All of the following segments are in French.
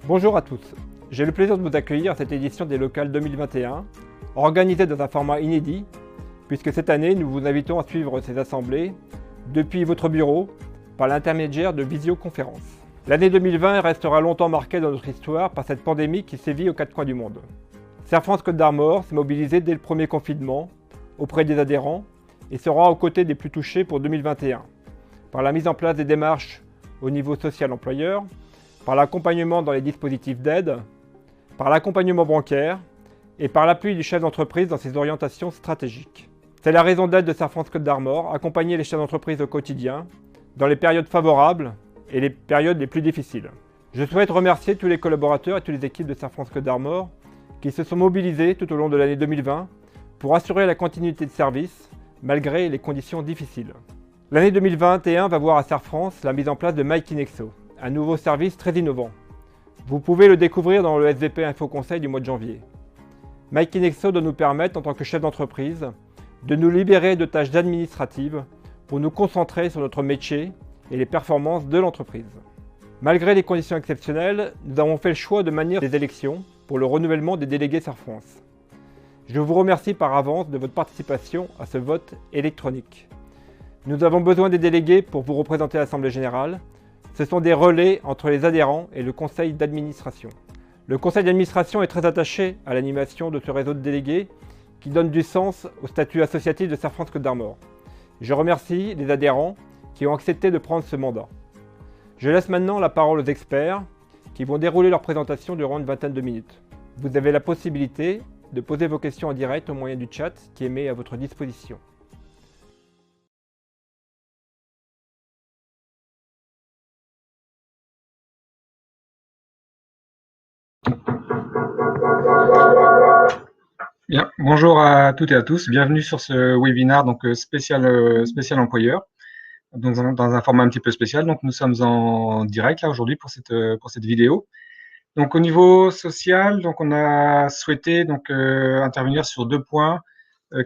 Bonjour à tous, j'ai le plaisir de vous accueillir à cette édition des Locales 2021, organisée dans un format inédit, puisque cette année nous vous invitons à suivre ces assemblées depuis votre bureau par l'intermédiaire de visioconférences. L'année 2020 restera longtemps marquée dans notre histoire par cette pandémie qui sévit aux quatre coins du monde. Serre France Côte d'Armor s'est mobilisé dès le premier confinement auprès des adhérents et sera aux côtés des plus touchés pour 2021, par la mise en place des démarches au niveau social employeur, par l'accompagnement dans les dispositifs d'aide, par l'accompagnement bancaire et par l'appui du chef d'entreprise dans ses orientations stratégiques. C'est la raison d'être de Serre France Côte d'Armor, accompagner les chefs d'entreprise au quotidien, dans les périodes favorables et les périodes les plus difficiles. Je souhaite remercier tous les collaborateurs et toutes les équipes de Serre France Côte d'Armor qui se sont mobilisés tout au long de l'année 2020 pour assurer la continuité de service malgré les conditions difficiles. L'année 2021 va voir à Serre France la mise en place de MyKinexo, un nouveau service très innovant. Vous pouvez le découvrir dans le SVP Info Conseil du mois de janvier. MyKinexo doit nous permettre, en tant que chef d'entreprise, de nous libérer de tâches administratives pour nous concentrer sur notre métier et les performances de l'entreprise. Malgré les conditions exceptionnelles, nous avons fait le choix de manier des élections pour le renouvellement des délégués Serre France. Je vous remercie par avance de votre participation à ce vote électronique. Nous avons besoin des délégués pour vous représenter à l'Assemblée Générale. Ce sont des relais entre les adhérents et le conseil d'administration. Le conseil d'administration est très attaché à l'animation de ce réseau de délégués qui donne du sens au statut associatif de Serre France Côte d'Armor. Je remercie les adhérents qui ont accepté de prendre ce mandat. Je laisse maintenant la parole aux experts qui vont dérouler leur présentation durant une vingtaine de minutes. Vous avez la possibilité de poser vos questions en direct au moyen du chat qui est mis à votre disposition. Bien, bonjour à toutes et à tous, bienvenue sur ce webinaire spécial employeur, dans un format un petit peu spécial. Donc nous sommes en direct là aujourd'hui pour cette vidéo. Donc au niveau social, donc on a souhaité intervenir sur deux points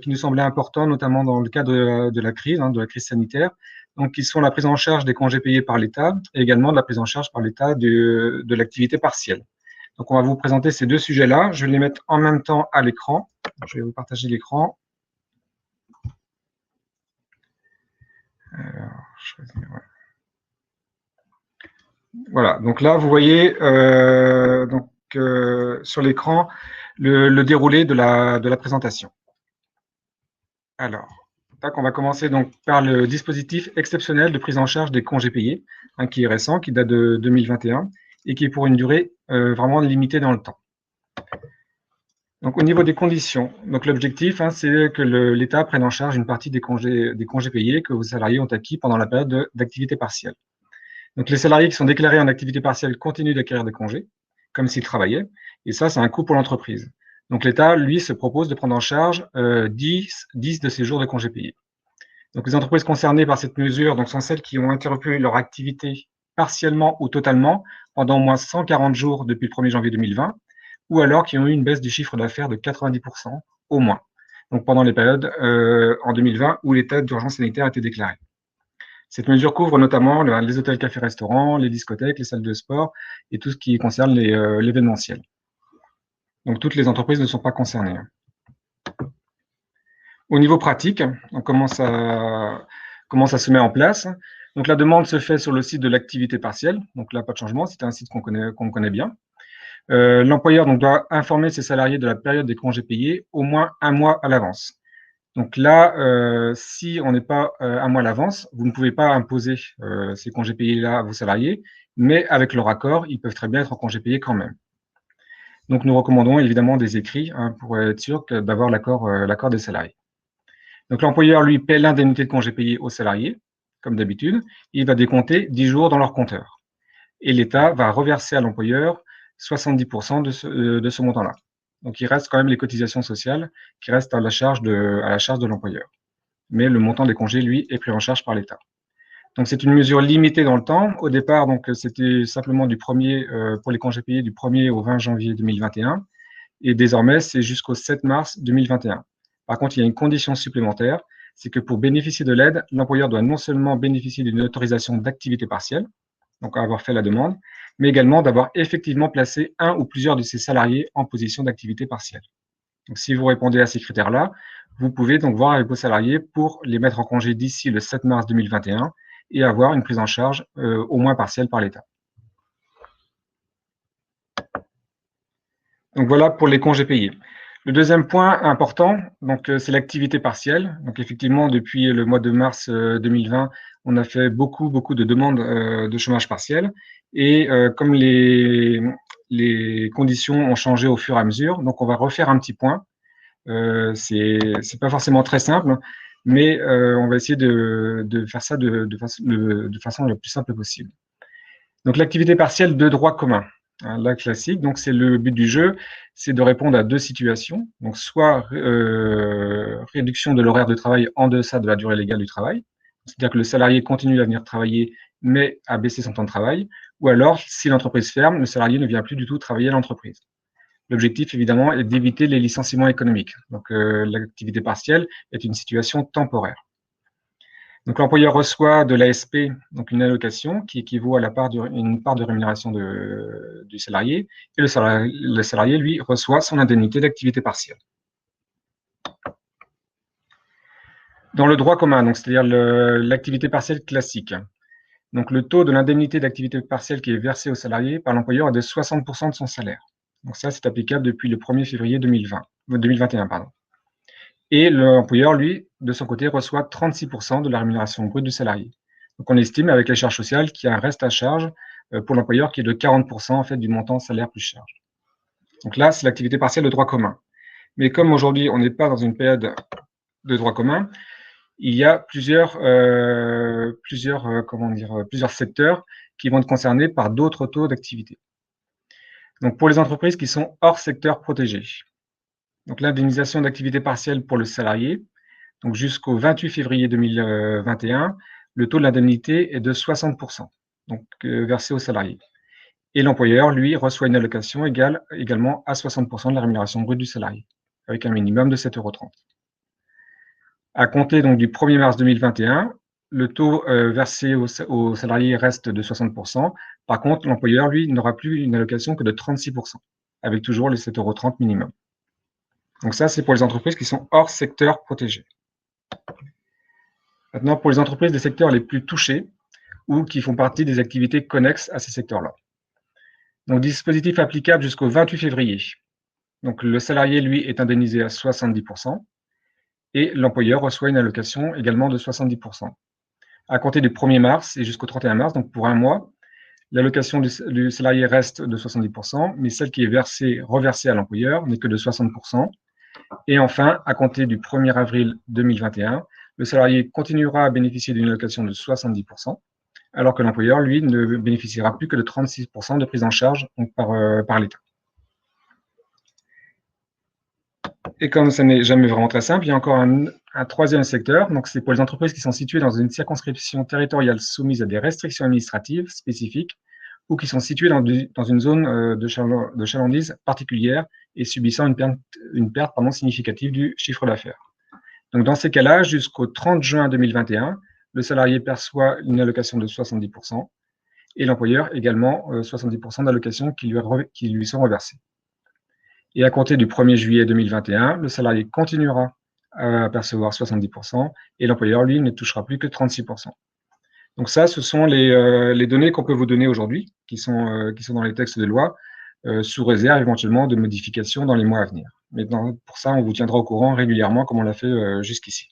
qui nous semblaient importants, notamment dans le cadre de la crise, de la crise sanitaire. Donc qui sont la prise en charge des congés payés par l'État et également de la prise en charge par l'État de l'activité partielle. Donc, on va vous présenter ces deux sujets-là. Je vais les mettre en même temps à l'écran. Je vais vous partager l'écran. Voilà. Donc là, vous voyez sur l'écran le déroulé de la présentation. Alors, on va commencer donc par le dispositif exceptionnel de prise en charge des congés payés, qui est récent, qui date de 2021 et qui est pour une durée vraiment limitée dans le temps. Donc, au niveau des conditions, donc l'objectif, c'est que l'État prenne en charge une partie des congés payés que vos salariés ont acquis pendant la période d'activité partielle. Donc, les salariés qui sont déclarés en activité partielle continuent d'acquérir des congés, comme s'ils travaillaient, et ça, c'est un coût pour l'entreprise. Donc, l'État, lui, se propose de prendre en charge 10 de ces jours de congés payés. Donc, les entreprises concernées par cette mesure sont celles qui ont interrompu leur activité partiellement ou totalement pendant au moins 140 jours depuis le 1er janvier 2020, ou alors qui ont eu une baisse du chiffre d'affaires de 90% au moins, donc pendant les périodes en 2020 où l'état d'urgence sanitaire a été déclaré. Cette mesure couvre notamment les hôtels, cafés, restaurants, les discothèques, les salles de sport et tout ce qui concerne l'événementiel. Donc toutes les entreprises ne sont pas concernées. Au niveau pratique, comment ça se met en place? Donc la demande se fait sur le site de l'activité partielle. Donc là, pas de changement, c'est un site qu'on connaît bien. L'employeur doit informer ses salariés de la période des congés payés au moins un mois à l'avance. Donc là, si on n'est pas un mois à l'avance, vous ne pouvez pas imposer ces congés payés-là à vos salariés, mais avec leur accord, ils peuvent très bien être en congés payés quand même. Donc nous recommandons évidemment des écrits pour être sûr d'avoir l'accord des salariés. Donc l'employeur, lui, paie l'indemnité de congés payés aux salariés, comme d'habitude. Il va décompter 10 jours dans leur compteur. Et l'État va reverser à l'employeur 70% de ce montant-là. Donc, il reste quand même les cotisations sociales qui restent à la charge de l'employeur. Mais le montant des congés, lui, est pris en charge par l'État. Donc, c'est une mesure limitée dans le temps. Au départ, c'était simplement pour les congés payés du 1er au 20 janvier 2021. Et désormais, c'est jusqu'au 7 mars 2021. Par contre, il y a une condition supplémentaire, c'est que pour bénéficier de l'aide, l'employeur doit non seulement bénéficier d'une autorisation d'activité partielle, donc avoir fait la demande, mais également d'avoir effectivement placé un ou plusieurs de ces salariés en position d'activité partielle. Donc, si vous répondez à ces critères-là, vous pouvez donc voir avec vos salariés pour les mettre en congé d'ici le 7 mars 2021 et avoir une prise en charge au moins partielle par l'État. Donc voilà pour les congés payés. Le deuxième point important, c'est l'activité partielle. Donc effectivement, depuis le mois de mars 2020, on a fait beaucoup de demandes de chômage partiel. Et comme les conditions ont changé au fur et à mesure, donc on va refaire un petit point. C'est pas forcément très simple, mais on va essayer de faire ça de façon la plus simple possible. Donc l'activité partielle de droit commun. La classique, donc c'est le but du jeu, c'est de répondre à deux situations. Donc soit réduction de l'horaire de travail en deçà de la durée légale du travail, c'est-à-dire que le salarié continue à venir travailler, mais à baisser son temps de travail, ou alors si l'entreprise ferme, le salarié ne vient plus du tout travailler à l'entreprise. L'objectif, évidemment, est d'éviter les licenciements économiques. Donc l'activité partielle est une situation temporaire. Donc l'employeur reçoit de l'ASP, donc une allocation qui équivaut à une part de rémunération du salarié, et le salarié, lui, reçoit son indemnité d'activité partielle. Dans le droit commun, donc c'est-à-dire l'activité partielle classique, donc le taux de l'indemnité d'activité partielle qui est versé au salarié par l'employeur est de 60% de son salaire. Donc ça, c'est applicable depuis le 1er février 2021. Et l'employeur, lui, de son côté, reçoit 36% de la rémunération brute du salarié. Donc, on estime avec les charges sociales qu'il y a un reste à charge pour l'employeur qui est de 40% en fait, du montant salaire plus charge. Donc là, c'est l'activité partielle de droit commun. Mais comme aujourd'hui, on n'est pas dans une période de droit commun, il y a plusieurs secteurs qui vont être concernés par d'autres taux d'activité. Donc, pour les entreprises qui sont hors secteur protégé, donc l'indemnisation d'activité partielle pour le salarié, donc jusqu'au 28 février 2021, le taux de l'indemnité est de 60%, donc versé au salarié. Et l'employeur, lui, reçoit une allocation égale également à 60% de la rémunération brute du salarié, avec un minimum de 7,30 €. À compter donc du 1er mars 2021, le taux versé au salarié reste de 60%. Par contre, l'employeur, lui, n'aura plus une allocation que de 36%, avec toujours les 7,30 € minimum. Donc ça, c'est pour les entreprises qui sont hors secteur protégé. Maintenant, pour les entreprises des secteurs les plus touchés ou qui font partie des activités connexes à ces secteurs-là. Donc, dispositif applicable jusqu'au 28 février. Donc, le salarié, lui, est indemnisé à 70% et l'employeur reçoit une allocation également de 70%. À compter du 1er mars et jusqu'au 31 mars, donc pour un mois, l'allocation du salarié reste de 70%, mais celle qui est reversée à l'employeur n'est que de 60%. Et enfin, à compter du 1er avril 2021, le salarié continuera à bénéficier d'une allocation de 70%, alors que l'employeur, lui, ne bénéficiera plus que de 36% de prise en charge donc par l'État. Et comme ça n'est jamais vraiment très simple, il y a encore un troisième secteur, donc c'est pour les entreprises qui sont situées dans une circonscription territoriale soumise à des restrictions administratives spécifiques ou qui sont situées dans une zone de chalandise particulière et subissant une perte significative du chiffre d'affaires. Donc, dans ces cas-là, jusqu'au 30 juin 2021, le salarié perçoit une allocation de 70% et l'employeur également 70% d'allocations qui lui sont reversées. Et à compter du 1er juillet 2021, le salarié continuera à percevoir 70% et l'employeur, lui, ne touchera plus que 36%. Donc ça, ce sont les données qu'on peut vous donner aujourd'hui, qui sont dans les textes de loi, sous réserve éventuellement de modifications dans les mois à venir. Mais pour ça, on vous tiendra au courant régulièrement, comme on l'a fait jusqu'ici.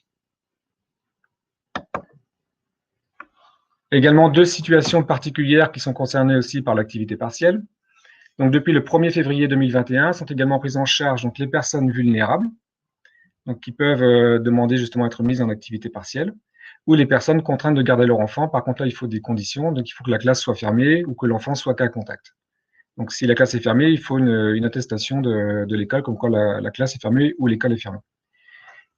Également, deux situations particulières qui sont concernées aussi par l'activité partielle. Donc, depuis le 1er février 2021, sont également prises en charge donc, les personnes vulnérables, donc, qui peuvent demander justement à être mises en activité partielle, ou les personnes contraintes de garder leur enfant. Par contre, là, il faut des conditions, donc il faut que la classe soit fermée ou que l'enfant soit cas contact. Donc, si la classe est fermée, il faut une attestation de l'école comme quoi la classe est fermée ou l'école est fermée.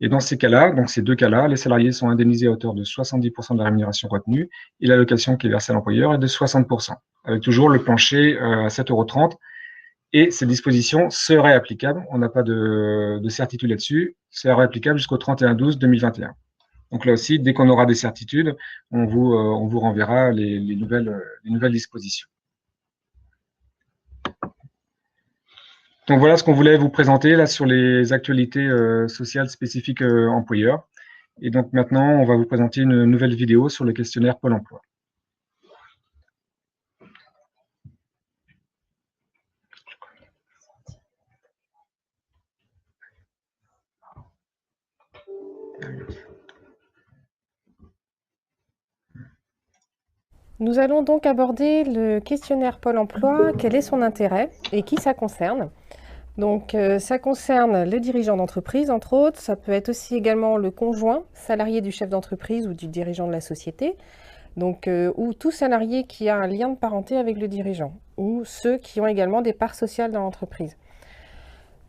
Et dans ces cas-là, donc ces deux cas-là, les salariés sont indemnisés à hauteur de 70% de la rémunération retenue et l'allocation qui est versée à l'employeur est de 60%, avec toujours le plancher à 7,30 €. Et ces dispositions seraient applicables, on n'a pas de certitude là-dessus, seraient applicables jusqu'au 31/12/2021. Donc là aussi, dès qu'on aura des certitudes, on vous renverra les nouvelles dispositions. Donc voilà ce qu'on voulait vous présenter là sur les actualités sociales spécifiques employeurs. Et donc maintenant, on va vous présenter une nouvelle vidéo sur le questionnaire Pôle emploi. Nous allons donc aborder le questionnaire Pôle emploi, quel est son intérêt et qui ça concerne. Donc ça concerne le dirigeant d'entreprise, entre autres. Ça peut être aussi également le conjoint salarié du chef d'entreprise ou du dirigeant de la société. Donc, ou tout salarié qui a un lien de parenté avec le dirigeant, ou ceux qui ont également des parts sociales dans l'entreprise.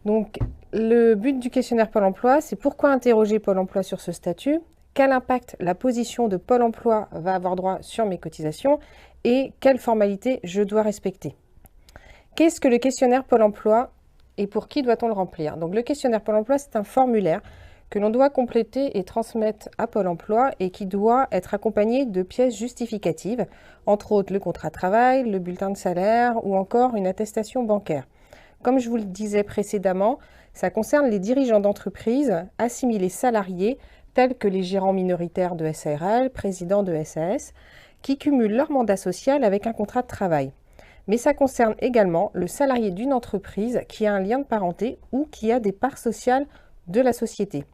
Donc, le but du questionnaire Pôle emploi, c'est pourquoi interroger Pôle emploi sur ce statut, quel impact la position de Pôle emploi va avoir droit sur mes cotisations et quelles formalités je dois respecter. Qu'est-ce que le questionnaire Pôle emploi et pour qui doit-on le remplir? Donc, le questionnaire Pôle emploi, c'est un formulaire que l'on doit compléter et transmettre à Pôle emploi et qui doit être accompagné de pièces justificatives, entre autres le contrat de travail, le bulletin de salaire ou encore une attestation bancaire. Comme je vous le disais précédemment, ça concerne les dirigeants d'entreprise assimilés salariés tels que les gérants minoritaires de SARL, présidents de SAS, qui cumulent leur mandat social avec un contrat de travail. Mais ça concerne également le salarié d'une entreprise qui a un lien de parenté ou qui a des parts sociales de la société.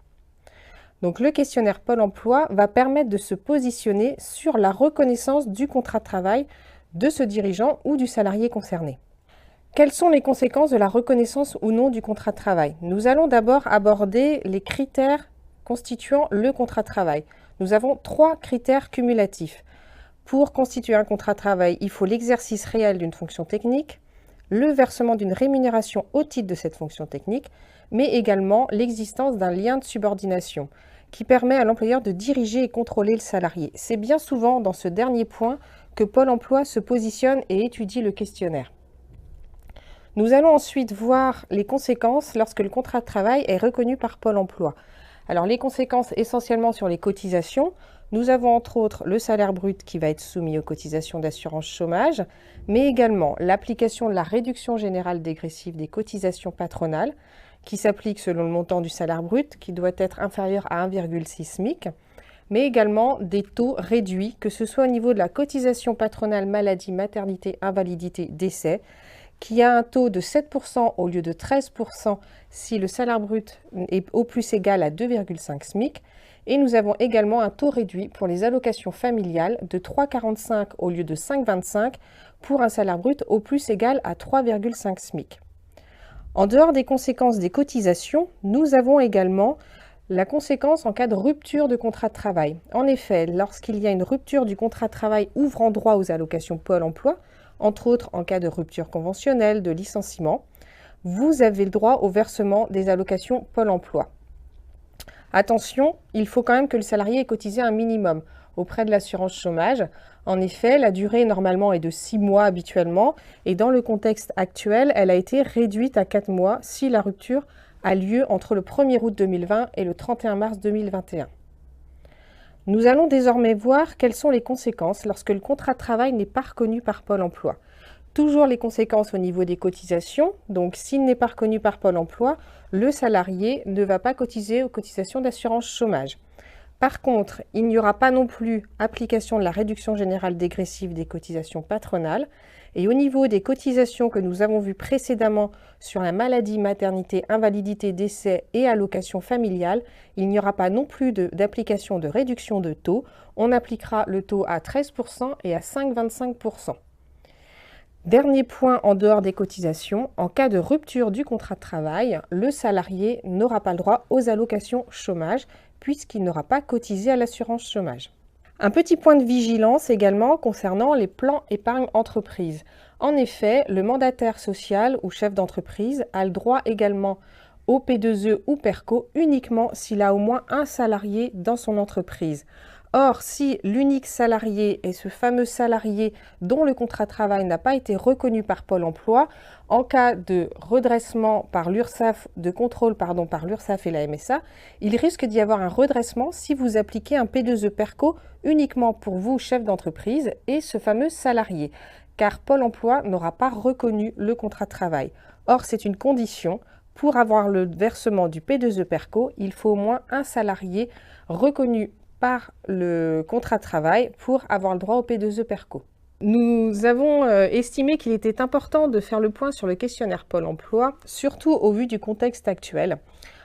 Donc le questionnaire Pôle emploi va permettre de se positionner sur la reconnaissance du contrat de travail de ce dirigeant ou du salarié concerné. Quelles sont les conséquences de la reconnaissance ou non du contrat de travail? Nous allons d'abord aborder les critères constituant le contrat de travail. Nous avons 3 critères cumulatifs. Pour constituer un contrat de travail, il faut l'exercice réel d'une fonction technique, le versement d'une rémunération au titre de cette fonction technique, mais également l'existence d'un lien de subordination qui permet à l'employeur de diriger et contrôler le salarié. C'est bien souvent dans ce dernier point que Pôle emploi se positionne et étudie le questionnaire. Nous allons ensuite voir les conséquences lorsque le contrat de travail est reconnu par Pôle emploi. Alors les conséquences essentiellement sur les cotisations. Nous avons entre autres le salaire brut qui va être soumis aux cotisations d'assurance chômage, mais également l'application de la réduction générale dégressive des cotisations patronales qui s'applique selon le montant du salaire brut qui doit être inférieur à 1,6 SMIC, mais également des taux réduits, que ce soit au niveau de la cotisation patronale maladie, maternité, invalidité, décès, qui a un taux de 7% au lieu de 13% si le salaire brut est au plus égal à 2,5 SMIC. Et nous avons également un taux réduit pour les allocations familiales de 3,45 au lieu de 5,25 pour un salaire brut au plus égal à 3,5 SMIC. En dehors des conséquences des cotisations, nous avons également la conséquence en cas de rupture de contrat de travail. En effet, lorsqu'il y a une rupture du contrat de travail ouvrant droit aux allocations Pôle emploi, entre autres en cas de rupture conventionnelle, de licenciement, vous avez le droit au versement des allocations Pôle emploi. Attention, il faut quand même que le salarié ait cotisé un minimum auprès de l'assurance chômage. En effet, la durée normalement est de 6 mois habituellement et dans le contexte actuel, elle a été réduite à 4 mois si la rupture a lieu entre le 1er août 2020 et le 31 mars 2021. Nous allons désormais voir quelles sont les conséquences lorsque le contrat de travail n'est pas reconnu par Pôle emploi. Toujours les conséquences au niveau des cotisations. Donc, s'il n'est pas reconnu par Pôle emploi, le salarié ne va pas cotiser aux cotisations d'assurance chômage. Par contre, il n'y aura pas non plus application de la réduction générale dégressive des cotisations patronales. Et au niveau des cotisations que nous avons vues précédemment sur la maladie, maternité, invalidité, décès et allocation familiale, il n'y aura pas non plus d'application de réduction de taux. On appliquera le taux à 13% et à 5,25%. Dernier point en dehors des cotisations, en cas de rupture du contrat de travail, le salarié n'aura pas le droit aux allocations chômage puisqu'il n'aura pas cotisé à l'assurance chômage. Un petit point de vigilance également concernant les plans épargne entreprise. En effet, le mandataire social ou chef d'entreprise a le droit également au P2E ou PERCO uniquement s'il a au moins un salarié dans son entreprise. Or, si l'unique salarié est ce fameux salarié dont le contrat de travail n'a pas été reconnu par Pôle emploi, en cas de redressement par l'URSSAF, de contrôle par l'URSSAF et la MSA, il risque d'y avoir un redressement si vous appliquez un P2E PERCO uniquement pour vous, chef d'entreprise, et ce fameux salarié, car Pôle emploi n'aura pas reconnu le contrat de travail. Or, c'est une condition. Pour avoir le versement du P2E PERCO, il faut au moins un salarié reconnu par le contrat de travail pour avoir le droit au P2E PERCO. Nous avons estimé qu'il était important de faire le point sur le questionnaire Pôle emploi, surtout au vu du contexte actuel.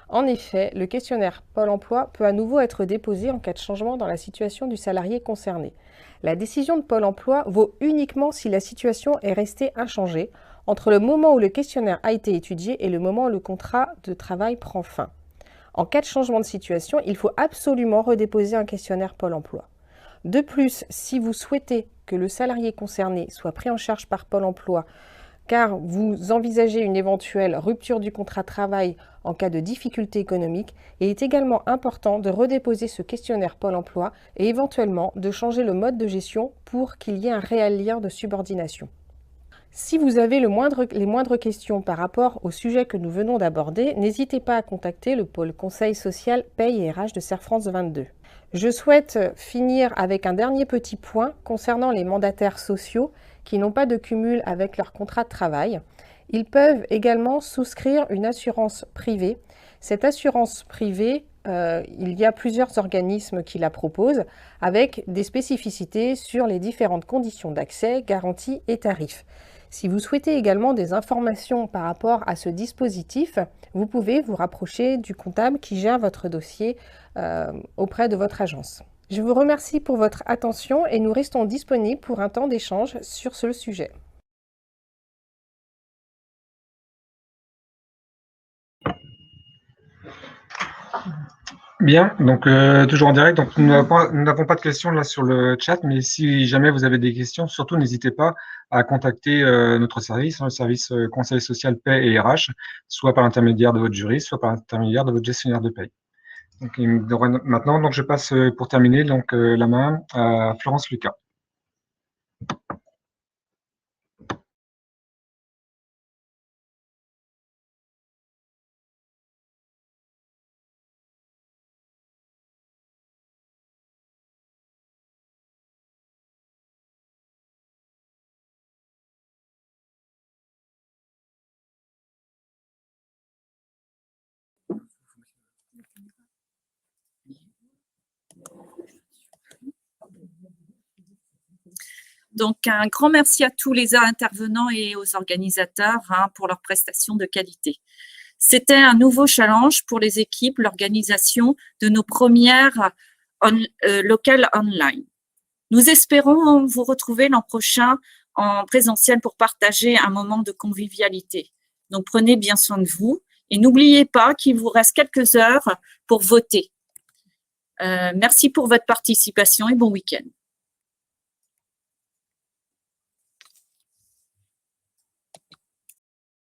En effet, le questionnaire Pôle emploi peut à nouveau être déposé en cas de changement dans la situation du salarié concerné. La décision de Pôle emploi vaut uniquement si la situation est restée inchangée entre le moment où le questionnaire a été étudié et le moment où le contrat de travail prend fin. En cas de changement de situation, il faut absolument redéposer un questionnaire Pôle emploi. De plus, si vous souhaitez que le salarié concerné soit pris en charge par Pôle emploi, car vous envisagez une éventuelle rupture du contrat de travail en cas de difficulté économique, il est également important de redéposer ce questionnaire Pôle emploi et éventuellement de changer le mode de gestion pour qu'il y ait un réel lien de subordination. Si vous avez les moindres questions par rapport au sujet que nous venons d'aborder, n'hésitez pas à contacter le pôle Conseil social, Paye et RH de Serre France 22. Je souhaite finir avec un dernier petit point concernant les mandataires sociaux qui n'ont pas de cumul avec leur contrat de travail. Ils peuvent également souscrire une assurance privée. Cette assurance privée, il y a plusieurs organismes qui la proposent avec des spécificités sur les différentes conditions d'accès, garanties et tarifs. Si vous souhaitez également des informations par rapport à ce dispositif, vous pouvez vous rapprocher du comptable qui gère votre dossier auprès de votre agence. Je vous remercie pour votre attention et nous restons disponibles pour un temps d'échange sur ce sujet. Bien, donc toujours en direct. Donc nous n'avons pas de questions là sur le chat, mais si jamais vous avez des questions, surtout n'hésitez pas à contacter notre service, le service Conseil social, Paie et RH, soit par l'intermédiaire de votre juriste, soit par l'intermédiaire de votre gestionnaire de paie. Donc, maintenant, donc je passe pour terminer donc la main à Florence Lucas. Donc, un grand merci à tous les intervenants et aux organisateurs pour leur prestation de qualité. C'était un nouveau challenge pour les équipes, l'organisation de nos premières locales online. Nous espérons vous retrouver l'an prochain en présentiel pour partager un moment de convivialité. Donc, prenez bien soin de vous et n'oubliez pas qu'il vous reste quelques heures pour voter. Merci pour votre participation et bon week-end.